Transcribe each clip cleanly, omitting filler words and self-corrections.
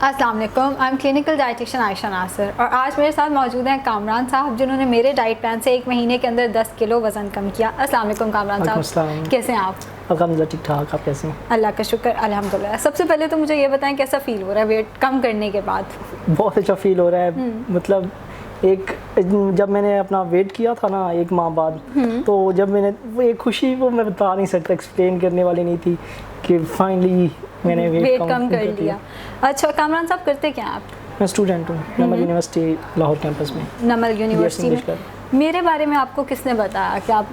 अस्सलाम वालेकुम, I am clinical dietitian Ayesha Nasir और आज मेरे साथ मौजूद हैं कामरान साहब जिन्होंने मेरे डाइट प्लान से 1 महीने के अंदर 10 किलो वज़न कम किया। अस्सलाम वालेकुम कामरान साहब, कैसे हैं आप? अल्हम्दुलिल्लाह ठीक ठाक, आप कैसे हैं? अल्लाह का शुक्र अल्हम्दुलिल्लाह। सबसे पहले तो मुझे ये बताएं कैसा फ़ील हो रहा है वेट कम करने के बाद? बहुत अच्छा फ़ील हो रहा है। मतलब जब मैंने अपना वेट किया था ना 1 माह बाद, तो जब मैंने वो एक खुशी वो मैं बता नहीं सकता, एक्सप्लेन करने वाली नहीं थी कि फाइनली मैंने वेट कम कर लिया। अच्छा कामरान साहब, करते क्या आप? मैं स्टूडेंट हूँ नमल यूनिवर्सिटी लाहौर कैंपस में। नमल यूनिवर्सिटी में? मेरे बारे में आपको किसने बताया कि आप?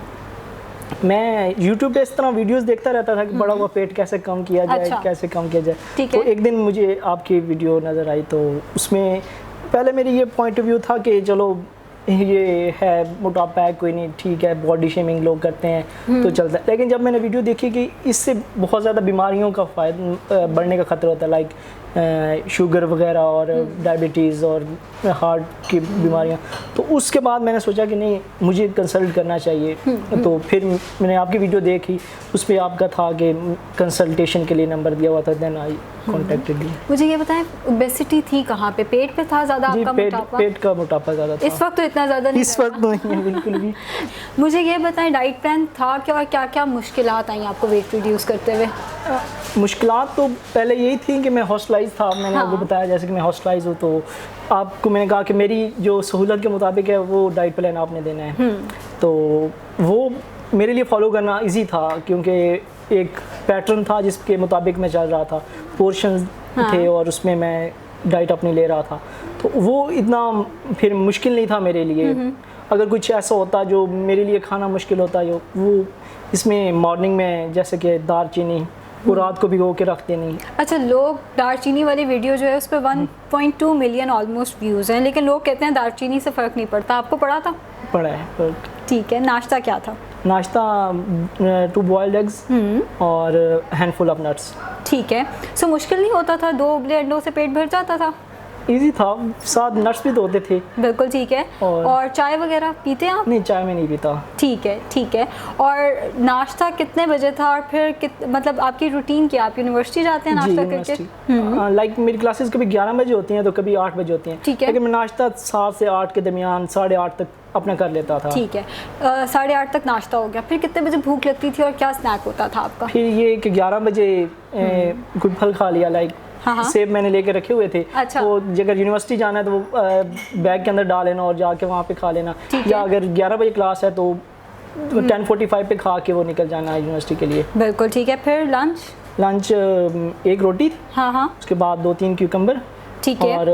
मैं YouTube पे इस तरह वीडियोस देखता रहता था कि बड़ा हुआ पेट कैसे कम किया जाए। अच्छा। कैसे कम किया जाए। तो एक दिन मुझे आपकी वीडियो नज़र आई, तो उसमें पहले मेरी ये पॉइंट ऑफ व्यू था कि चलो ये है मोटापा है, कोई नहीं, ठीक है, बॉडी शेमिंग लोग करते हैं तो चलता है। लेकिन जब मैंने वीडियो देखी कि इससे बहुत ज़्यादा बीमारियों का बढ़ने का ख़तरा होता है, लाइक शुगर वगैरह और डायबिटीज़ और हार्ट की बीमारियां, तो उसके बाद मैंने सोचा कि नहीं, मुझे कंसल्ट करना चाहिए। तो फिर मैंने आपकी वीडियो देखी, उस पर आपका था कि कंसल्टेशन के लिए नंबर दिया हुआ था, देन आई कॉन्टेक्टेड यू। मुझे ये बताएं, ओबेसिटी थी कहाँ पे? पेट पे था ज़्यादा आपका मोटापा? पेट का मोटापा ज़्यादा था। इस वक्त तो इतना ज़्यादा नहीं? इस वक्त नहीं है बिल्कुल भी। मुझे ये बताएं, डाइट प्लान था क्या और क्या क्या मुश्किलात आई आपको वेट रिड्यूस करते हुए? मुश्किलात तो पहले यही थी कि मैं हॉस्टलाइज था। मैंने आपको बताया जैसे कि मैं हॉस्टलाइज हूँ, तो आपको मैंने कहा कि मेरी जो सहूलत के मुताबिक है वो डाइट प्लान आपने देना है। तो वो मेरे लिए फॉलो करना इजी था, क्योंकि एक पैटर्न था जिसके मुताबिक मैं चल रहा था, पोर्शंस थे और उसमें मैं डाइट अपनी ले रहा था, तो वो इतना फिर मुश्किल नहीं था मेरे लिए। अगर कुछ ऐसा होता जो मेरे लिए खाना मुश्किल होता, वो इसमें मॉर्निंग में जैसे कि दालचीनी वो रात को भिगो के रखते नहीं। अच्छा, लोग दालचीनी वाली वीडियो जो है उस पर 1.2 मिलियन ऑलमोस्ट व्यूज़ हैं, लेकिन लोग कहते हैं दालचीनी से फ़र्क नहीं पड़ता। आपको पड़ा था? पड़ा है फ़र्क। ठीक है, नाश्ता क्या था? नाश्ता 2 बॉइल्ड एग्स और हैंडफुल ऑफ नट्स। ठीक है, सो मुश्किल नहीं होता था? 2 उबले अंडों से पेट भर जाता था? इजी था, साथ नट्स भी तो होते थे। बिल्कुल ठीक है। और चाय वगैरह पीते हैं आप? नहीं, चाय में नहीं पीता। ठीक है, ठीक है। और नाश्ता कितने बजे था और फिर मतलब आपकी रूटीन क्या? आप यूनिवर्सिटी जाते हैं नाश्ता करके? लाइक मेरी क्लासेस कभी 11 बजे होती हैं तो कभी 8 बजे होती हैं। ठीक है। लेकिन मैं नाश्ता 7 से 8 के दरमियान 8:30 तक अपना कर लेता था। ठीक है, 8:30 तक नाश्ता हो गया, फिर कितने बजे भूख लगती थी और क्या स्नैक होता था आपका? फिर ये कि 11 बजे कोई फल खा लिया, लाइक सेब मैंने लेके रखे हुए थे। अच्छा। वो अगर यूनिवर्सिटी जाना है तो वो बैग के अंदर डाल लेना और जाके वहाँ पे खा लेना, या अगर 11 बजे क्लास है तो 10:45 पे खा के वो निकल जाना है यूनिवर्सिटी के लिए। बिल्कुल ठीक है। फिर लंच 1 रोटी, उसके बाद 2-3 क्यूकम्बर, ठीक है, और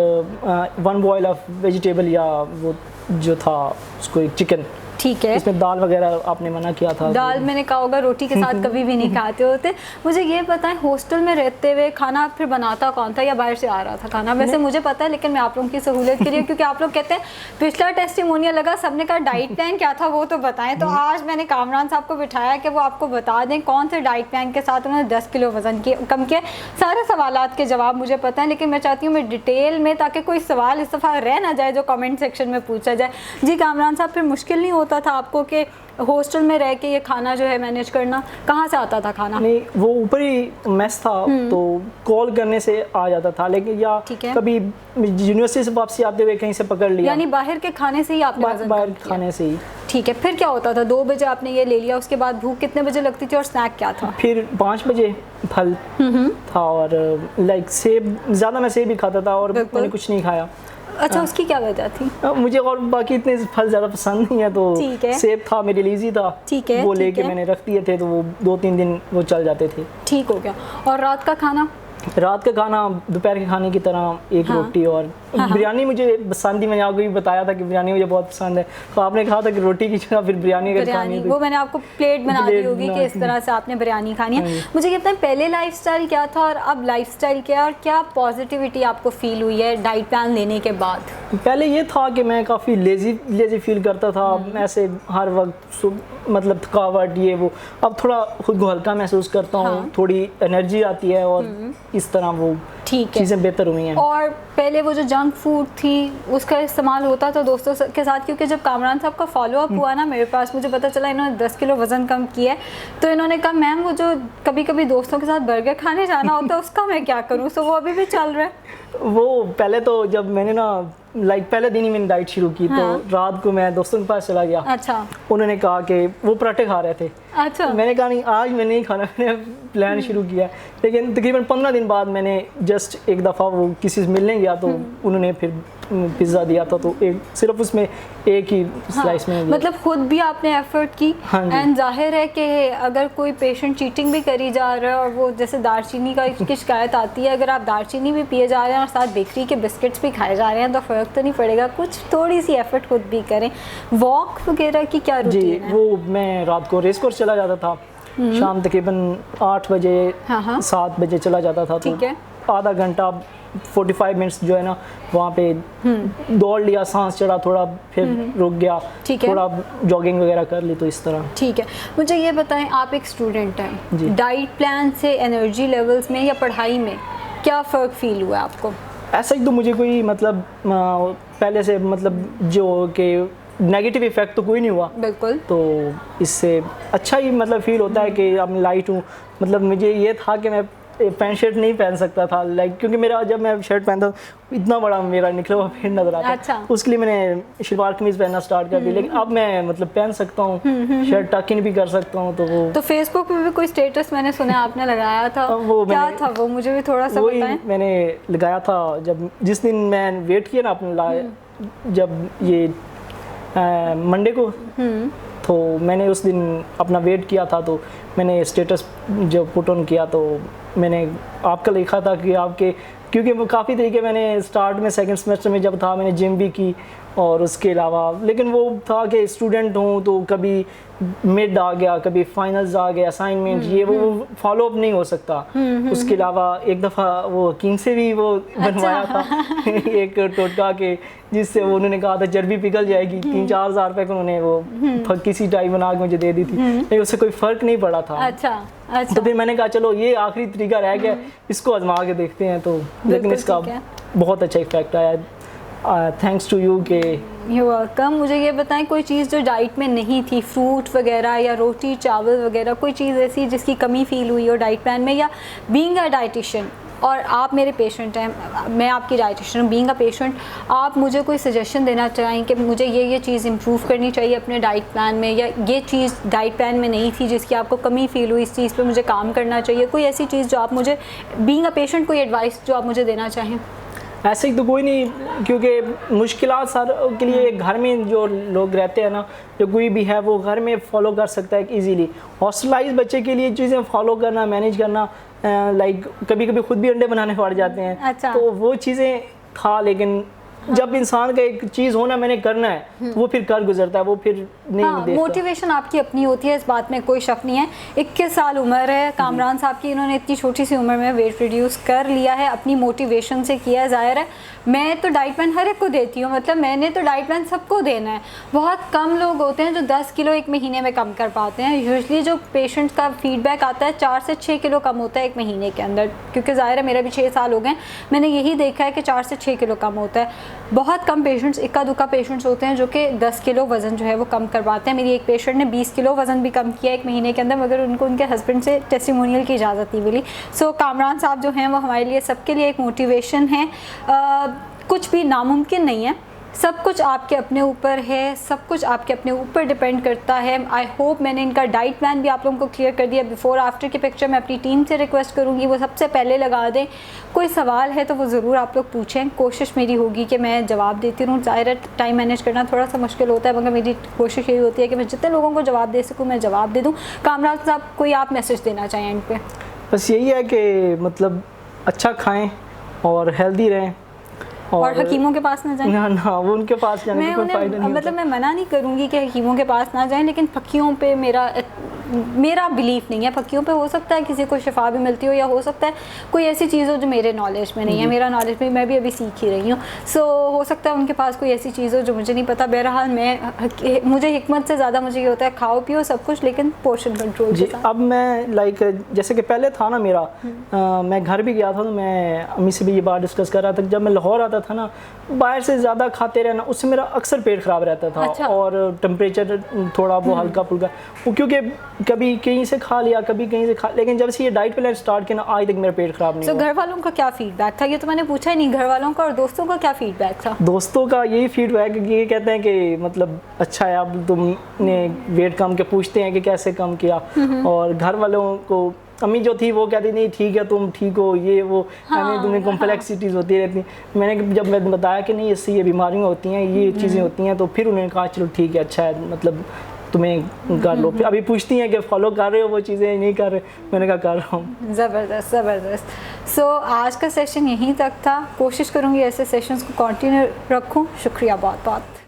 1 बॉयल ऑफ वेजिटेबल, या वो जो था उसको एक चिकन। ठीक है। इसमें दाल वगैरह आपने मना किया था? दाल मैंने कहा होगा, रोटी के साथ कभी भी नहीं खाते होते। मुझे ये बताएं, हॉस्टल में रहते हुए खाना फिर बनाता कौन था या बाहर से आ रहा था खाना? वैसे मुझे पता है, लेकिन मैं आप लोगों की सहूलियत के लिए, क्योंकि आप लोग कहते हैं पिछला टेस्टिमोनियल लगा, सबने कहा डाइट प्लान क्या था वो तो बताएं। तो आज मैंने कामरान साहब को बिठाया कि वो आपको बता दें कौन से डाइट प्लान के साथ उन्होंने 10 किलो वजन कम किया। सारे सवालात के जवाब मुझे पता है, लेकिन मैं चाहती हूँ मैं डिटेल में, ताकि कोई सवाल इस दफ़ा रह ना जाए जो कमेंट सेक्शन में पूछा जाए। जी कामरान साहब, फिर मुश्किल नहीं होता था आपको कि हॉस्टल में रह के ये खाना जो है मैनेज करना? कहाँ से आता था खाना? नहीं, वो ऊपर ही मेस था, तो कॉल करने से आ जाता था, लेकिन या कभी यूनिवर्सिटी से वापसी आते हुए कहीं से पकड़ लिया। यानी बाहर के खाने से ही आपने वज़न बाहर कम किया? खाने से ही। ठीक है, फिर क्या होता था? 2 बजे आपने ये ले लिया, उसके बाद भूख कितने बजे लगती थी और स्नैक क्या था? फिर 5 बजे फल था, और लाइक सेब, ज़्यादा मैं सेब ही खाता था और मैंने कुछ नहीं खाया। अच्छा, उसकी क्या वजह थी? मुझे और बाकी इतने फल ज़्यादा पसंद नहीं है, तो सेब था मेरे लिए, इजी था। ठीक है, वो लेके मैंने रख दिए थे, तो वो 2-3 दिन वो चल जाते थे। ठीक हो गया। और रात का खाना? रात का खाना दोपहर के खाने की तरह 1 रोटी और बिरयानी मुझे पसंद थी। मैंने आपको भी बताया था कि बिरयानी मुझे बहुत पसंद है, तो आपने कहा था कि रोटी की जगह फिर बिरयानी खानी है। वो मैंने आपको प्लेट बना दी होगी कि इस तरह से आपने बिरयानी खानी है। मुझे कहते हैं पहले लाइफस्टाइल क्या था और अब लाइफस्टाइल क्या है, और क्या पॉजिटिविटी आपको फील हुई है डाइट प्लान लेने के बाद? पहले ये था कि मैं काफ़ी लेजी फील करता था, ऐसे हर वक्त मतलब थकावट ये वो। अब थोड़ा खुद को हल्का महसूस करता हूँ, थोड़ी एनर्जी आती है और इस तरह वो चीज़ें बेहतर हुई हैं। और पहले वो जो जंक फूड थी उसका इस्तेमाल होता था दोस्तों के साथ, क्योंकि जब कामरान साहब का फॉलोअप हुआ ना मेरे पास, मुझे पता चला इन्होंने 10 किलो वज़न कम किया है, तो इन्होंने कहा मैम वो जो कभी कभी दोस्तों के साथ बर्गर खाने जाना होता है उसका मैं क्या करूँ, तो वो अभी भी चल रहा है। वो पहले तो जब मैंने ना पहले दिन ही मैंने डाइट शुरू की, हाँ। तो रात को मैं दोस्तों के पास चला गया। अच्छा। उन्होंने कहा कि वो पराठे खा रहे थे। अच्छा। मैंने कहा नहीं आज मैं नहीं खाना, मैंने प्लान शुरू किया। लेकिन तकरीबन 15 दिन बाद मैंने जस्ट एक दफ़ा वो किसी से मिलने गया तो उन्होंने फिर पिज़्ज़ा दिया था, तो एक सिर्फ उसमें एक ही स्लाइस में मतलब खुद भी आपने एफर्ट की। एंड जाहिर है कि अगर कोई पेशेंट चीटिंग भी करी जा रहा है और वो जैसे दालचीनी की शिकायत आती है, अगर आप दालचीनी भी पिए जा रहे हैं और साथ बेकरी के बिस्किट्स भी खाए जा रहे हैं तो फ़र्क तो नहीं पड़ेगा, कुछ थोड़ी सी एफर्ट खुद भी करें। वॉक वगैरह की क्या रूटीन है? वो मैं रात को रेस कोर्स चला जाता था, शाम तकरीबन 8 बजे 7 बजे चला जाता था, तो आधा घंटा 45 मिनट्स जो है ना वहाँ पे दौड़ लिया, सांस चढ़ा थोड़ा, फिर रुक गया, थोड़ा जॉगिंग वगैरह कर ली, तो इस तरह। ठीक है, मुझे ये बताएं आप एक स्टूडेंट हैं, डाइट प्लान से एनर्जी लेवल्स में या पढ़ाई में क्या फ़र्क फील हुआ आपको? ऐसा ही तो मुझे कोई मतलब पहले से मतलब जो कि नेगेटिव इफेक्ट तो कोई नहीं हुआ। बिल्कुल। तो इससे अच्छा ही मतलब फील होता है कि अब लाइट हूँ। मतलब मुझे ये था कि मैं पैंट शर्ट नहीं पहन सकता था, क्योंकि मेरा जब मैं शर्ट पहनता इतना बड़ा मेरा निकला हुआ पेट नजर आता। अच्छा। उसके लिए मैंने शलवार कमीज पहनना स्टार्ट कर दी, लेकिन अब मैं मतलब पहन सकता हूँ, शर्ट टक इन भी कर सकता हूँ। तो वो फेसबुक पे भी कोई स्टेटस मैंने सुना आपने लगाया था, वो क्या था वो, मुझे भी थोड़ा सा बताएं। मैंने लगाया था जब जिस दिन मैं वेट किया ना अपने जब ये मंडे को, तो मैंने उस दिन अपना वेट किया था, तो मैंने स्टेटस जब पुट ऑन किया तो मैंने आपका लिखा था कि आपके, क्योंकि काफ़ी तरीके मैंने स्टार्ट में सेकंड सेमेस्टर में जब था मैंने जिम भी की और उसके अलावा, लेकिन वो था कि स्टूडेंट हूँ तो कभी मिड आ गया, कभी फाइनल्स आ गया, असाइनमेंट ये वो फॉलो अप नहीं हो सकता। उसके अलावा एक दफ़ा वो हकीम से भी वो बनवाया था एक टोटका के, जिससे वो उन्होंने कहा था चर्बी पिघल जाएगी, 3-4 हज़ार रुपये को उन्होंने वो किसी टाइम बना के मुझे दे दी थी, लेकिन उससे कोई फ़र्क नहीं पड़ा था। अच्छा। तो फिर मैंने कहा चलो ये आखिरी तरीका रह गया, इसको आजमा के देखते हैं, तो लेकिन इसका बहुत अच्छा इफेक्ट आया। थैंक्स टू यू के यू वेलकम। मुझे ये बताएं कोई चीज़ जो डाइट में नहीं थी, फ्रूट वगैरह या रोटी चावल वगैरह, कोई चीज़ ऐसी जिसकी कमी फील हुई हो डाइट प्लान में, या बीइंग अ डाइटिशियन और आप मेरे पेशेंट हैं, मैं आपकी डाइटिशियन हूँ, बीइंग अ पेशेंट आप मुझे कोई सजेशन देना चाहें कि मुझे ये चीज़ इम्प्रूव करनी चाहिए अपने डाइट प्लान में, या ये चीज़ डाइट प्लान में नहीं थी जिसकी आपको कमी फील हुई, इस चीज़ पे मुझे काम करना चाहिए, कोई ऐसी चीज़ जो आप मुझे बीइंग अ पेशेंट कोई एडवाइस जो आप मुझे देना चाहें? ऐसे ही तो कोई नहीं, क्योंकि मुश्किलात सर के लिए घर में जो लोग रहते हैं ना, जो कोई भी है वो घर में फॉलो कर सकता है इजीली। हॉस्टलाइज बच्चे के लिए चीज़ें फॉलो करना, मैनेज करना, लाइक कभी कभी खुद भी अंडे बनाने पड़ जाते हैं। अच्छा। तो वो चीज़ें था, लेकिन जब इंसान का एक चीज़ होना मैंने करना है वो फिर कर गुजरता है, वो फिर नहीं देखता। मोटिवेशन आपकी अपनी होती है, इस बात में कोई शक नहीं है। 21 साल उम्र है कामरान साहब की, इन्होंने इतनी छोटी सी उम्र में वेट रिड्यूस कर लिया है, अपनी मोटिवेशन से किया। ज़ाहिर है मैं तो डाइट प्लान हर एक को देती हूँ, मतलब मैंने तो डाइट प्लान सबको देना है। बहुत कम लोग होते हैं जो 10 किलो एक महीने में कम कर पाते हैं। यूजुअली जो पेशेंट का फीडबैक आता है 4 से 6 किलो कम होता है एक महीने के अंदर, क्योंकि ज़ाहिर है मेरा भी 6 साल हो गए, मैंने यही देखा है कि 4 से 6 किलो कम होता है। बहुत कम पेशेंट्स, इक्का दुक्का पेशेंट्स होते हैं जो कि 10 किलो वज़न जो है वो कम करवाते हैं। मेरी एक पेशेंट ने 20 किलो वज़न भी कम किया एक महीने के अंदर, मगर उनको उनके हस्बैंड से टेस्टिमोनियल की इजाज़त नहीं मिली। सो कामरान साहब जो हैं वो हमारे लिए सबके लिए एक मोटिवेशन है। कुछ भी नामुमकिन नहीं है, सब कुछ आपके अपने ऊपर है, सब कुछ आपके अपने ऊपर डिपेंड करता है। आई होप मैंने इनका डाइट प्लान भी आप लोगों को क्लियर कर दिया। बिफोर आफ्टर की पिक्चर मैं अपनी टीम से रिक्वेस्ट करूँगी वो सबसे पहले लगा दें। कोई सवाल है तो वो ज़रूर आप लोग पूछें, कोशिश मेरी होगी कि मैं जवाब देती रहूँ। ज़ाहिर है टाइम मैनेज करना थोड़ा सा मुश्किल होता है, मगर मेरी कोशिश यही होती है कि मैं जितने लोगों को जवाब दे सकूँ मैं जवाब दे दूँ। कामरान साहब कोई आप मैसेज देना चाहें एंड पे? बस यही है कि मतलब अच्छा खाएँ और हेल्दी रहें, और हकीमों के पास ना जाएं। ना वो उनके पास जाने का कोई फायदा नहीं। मतलब मैं मना नहीं करूँगी कि हकीमों के पास ना जाएं, लेकिन फकियों पे मेरा मेरा बिलीफ नहीं है पक्कियों पे। हो सकता है किसी को शिफा भी मिलती हो, या हो सकता है कोई ऐसी चीज़ हो जो मेरे नॉलेज में नहीं है। मेरा नॉलेज में मैं भी अभी सीख ही रही हूँ। सो हो सकता है उनके पास कोई ऐसी चीज़ हो जो मुझे नहीं पता। बहरहाल मुझे हिकमत से ज़्यादा मुझे ये होता है खाओ पियो सब कुछ, लेकिन पोर्शन कंट्रोल के साथ। अब मैं लाइक जैसे कि पहले था ना मेरा, मैं घर भी गया था तो मैं अम्मी से भी ये बात डिस्कस कर रहा था, जब मैं लाहौर आता था ना बाहर से ज़्यादा खाते रहना उससे मेरा अक्सर पेट ख़राब रहता था। अच्छा। और टेम्परेचर थोड़ा वो हल्का फुल्का, वो क्योंकि कभी कहीं से खा लिया कभी कहीं से खा, लेकिन जब से ये डाइट प्लान स्टार्ट किया ना आज तक मेरा पेट ख़राब नहीं हुआ। घर वालों का क्या फीडबैक था, ये तो मैंने पूछा ही नहीं। घर वालों का और दोस्तों का क्या फीडबैक था? दोस्तों का यही फीडबैक है कि ये कहते हैं कि मतलब अच्छा है, अब तुमने वेट कम के पूछते हैं कि कैसे कम किया। और घर वालों को अम्मी जो थी वो कहती नहीं ठीक है तुम ठीक हो, ये वो हमें तुम्हें कॉम्प्लेक्सिटीज़ होती रहती। मैंने जब मैं बताया कि नहीं इससे ये बीमारियाँ होती हैं ये चीज़ें होती हैं, तो फिर उन्होंने कहा चलो ठीक है अच्छा है, मतलब तुम्हें कर लो। अभी पूछती हैं कि फॉलो कर रहे हो वो चीज़ें, नहीं कर रहे, मैंने कहा कर रहा हूँ। ज़बरदस्त ज़बरदस्त। सो आज का सेशन यहीं तक था। कोशिश करूँगी ऐसे सेशंस को कंटिन्यू रखूँ। शुक्रिया बहुत बहुत।